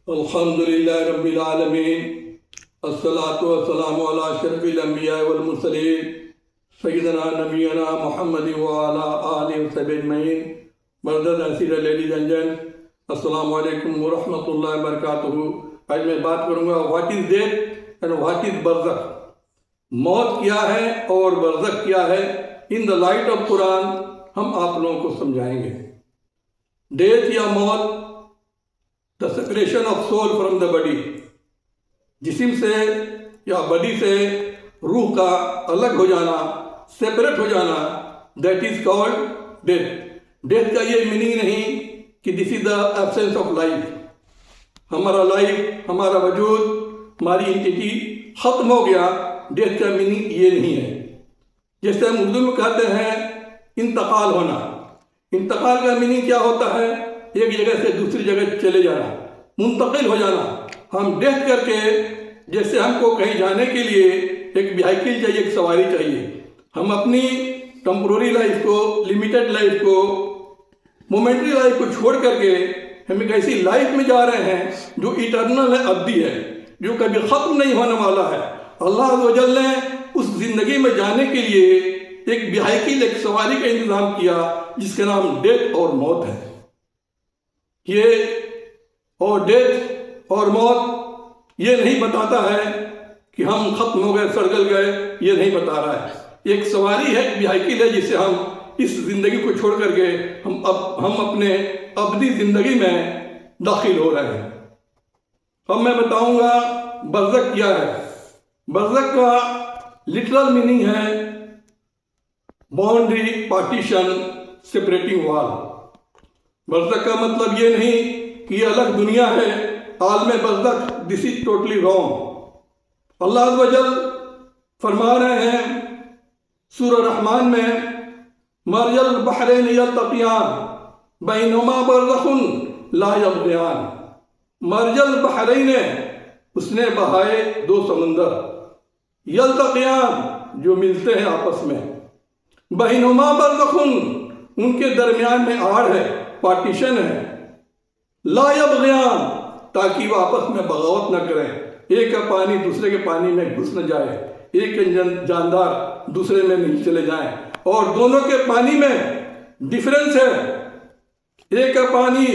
الحمد للہ رب العالمین، الصلاۃ والسلام علی اشرف الانبیاء والمرسلین سیدنا نبینا محمد وعلی آلہ وصحبہ اجمعین۔ مردد اسیرہ لیڈیز اینڈ جینٹس، السلام علیکم ورحمۃ اللہ وبرکاتہ۔ آج میں بات کروں گا what is death and what is برزخ، موت کیا ہے اور برزخ کیا ہے۔ ان دا لائٹ آف قرآن ہم آپ لوگوں کو سمجھائیں گے۔ ڈیتھ یا موت، the suppression of civil from the body, جسم سے یا باڈی سے روح کا الگ ہو جانا، سپریٹ ہو جانا، that is called death. Death کا یہ میننگ نہیں کہ دس از دا ایبسینس آف لائف، ہمارا لائف، ہمارا وجود، ہماری انٹیٹی ختم ہو گیا۔ ڈیتھ کا میننگ یہ نہیں ہے۔ جیسے ہم اردو میں کہتے ہیں انتقال ہونا، انتقال کا میننگ کیا ہوتا ہے؟ ایک جگہ سے دوسری جگہ چلے جانا، منتقل ہو جانا۔ ہم ڈیتھ کر کے، جیسے ہم کو کہیں جانے کے لیے ایک وہیکل چاہیے، ایک سواری چاہیے، ہم اپنی ٹمپروری لائف کو، لمیٹڈ لائف کو، مومنٹری لائف کو چھوڑ کر کے ہم ایک ایسی لائف میں جا رہے ہیں جو ایٹرنل ہے، ابدی ہے، جو کبھی ختم نہیں ہونے والا ہے۔ اللہ عز و جل نے اس زندگی میں جانے کے لیے ایک وہیکل، ایک سواری کا انتظام کیا جس کا نام ڈیتھ اور موت ہے۔ یہ اور ڈیتھ اور موت یہ نہیں بتاتا ہے کہ ہم ختم ہو گئے، سڑگل گئے، یہ نہیں بتا رہا ہے۔ ایک سواری ہے، وہیکل ہے، جسے ہم اس زندگی کو چھوڑ کر کے ہم اپنے ابدی زندگی میں داخل ہو رہے ہیں۔ اب میں بتاؤں گا برزخ کیا ہے۔ برزخ کا لٹرل میننگ ہے باؤنڈری، پارٹیشن، سپریٹنگ وال۔ برزخ کا مطلب یہ نہیں کہ یہ الگ دنیا ہے، عالم برزخ، دس از ٹوٹلی رانگ۔ اللہ عز و جل فرما رہے ہیں سورہ رحمان میں، مرج البحرین یلتقیان بینہما برزخ لا یبغیان۔ مرج البحرین، اس نے بہائے دو سمندر، یلتقیان، جو ملتے ہیں آپس میں، بینہما برزخ، ان کے درمیان میں آڑ ہے، پارٹیشن ہے، لا یبغیان، تاکہ وہ آپس میں بغاوت نہ کریں، ایک کا پانی دوسرے کے پانی میں گھس نہ جائے، ایک کے جاندار دوسرے میں نہیں چلے جائیں۔ اور دونوں کے پانی میں ڈفرنس ہے، ایک کا پانی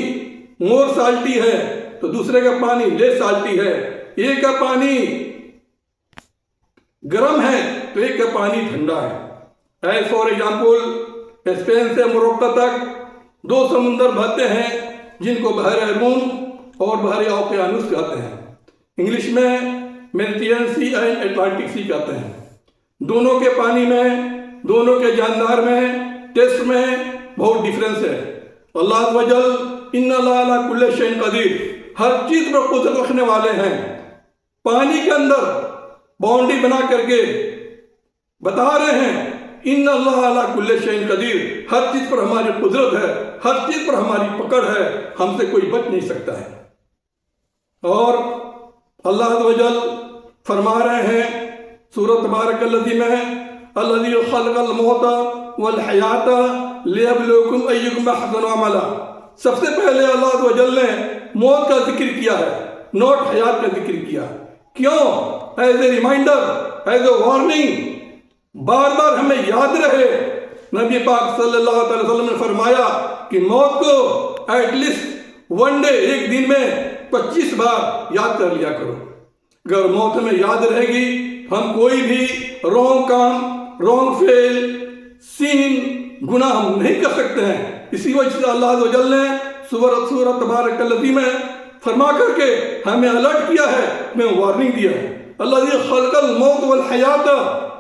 مور سالٹی ہے تو دوسرے کا پانی لیس سالٹی ہے، ایک کا پانی گرم ہے تو ایک کا پانی ٹھنڈا ہے۔ ایز فار ایگزامپل، اسپین سے موروکو تک دو سمندر بہتے ہیں جن کو بحر روم اور بحر اوقیانوس کہتے ہیں، انگلش میں میڈیٹرینین سی اینڈ اٹلانٹک سی کہتے ہیں۔ دونوں کے پانی میں، دونوں کے جاندار میں، ٹیسٹ میں بہت ڈفرینس ہے۔ اللہ عز و جل ان اللہ علی کل شیء قدیر، ہر چیز پر قدرت رکھنے والے ہیں۔ پانی کے اندر باؤنڈری بنا کر کے بتا رہے ہیں ان اللہ علی کل شیء قدیر، ہر چیز پر ہماری قدرت ہے، ہر چیز پر ہماری پکڑ ہے، ہم سے کوئی بچ نہیں سکتا ہے۔ اور اللہ عز و جل فرما رہے ہیں سورۃ تبارک الذی میں، الذی خلق الموت والحیات لیبلوکم ایکم احسن عملا۔ سب سے پہلے اللہ عز و جل نے موت کا ذکر کیا ہے، نوٹ حیات کا ذکر کیا۔ کیوں؟ As a reminder, as a warning, بار بار ہمیں یاد رہے۔ نبی پاک صلی اللہ علیہ وسلم نے فرمایا کہ موت کو ایٹ لیسٹ ون ڈے، ایک دن میں 25 بار یاد کر لیا کرو۔ اگر موت ہمیں یاد رہے گی، ہم کوئی بھی رونگ کام، رونگ فیل، سین، گناہ ہم نہیں کر سکتے ہیں۔ اسی وجہ سے اللہ عز و جل نے سورۃ تبارک الذی میں فرما کر کے ہمیں الرٹ کیا ہے، ہمیں وارننگ دیا ہے۔ الذی خلق الموت والحیات،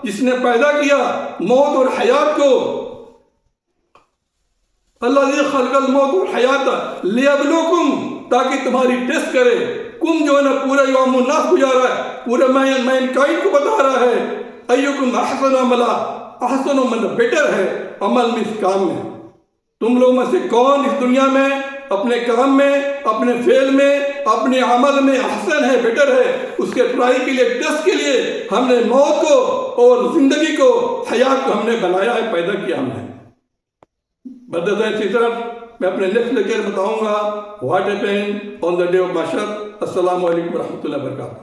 جس نے پیدا کیا موت اور حیات کو، الذی خلق الموت والحیات لیبلوکم، تاکہ تمہاری ٹیسٹ کرے۔ کم جو ہے نا پورا یوم الناس گزارا ہے، پورے مین کائنڈ کو بتا رہا ہے، ایکم احسن عملا، احسن من بیٹر ہے عمل میں، اس کام میں۔ تم لوگ میں سے کون اس دنیا میں اپنے کام میں، اپنے فعل میں، اپنے عمل میں احسن ہے، بیٹر ہے؟ اس کے ٹرائی کے لیے، ٹیسٹ کے لیے ہم نے موت کو اور زندگی کو، حیات کو ہم نے بنایا ہے، پیدا کیا ہم نے۔ بدر سسٹر، میں اپنے نیکسٹ لیکچر بتاؤں گا what happen on the day of محشر۔ السلام علیکم ورحمۃ اللہ وبرکاتہ۔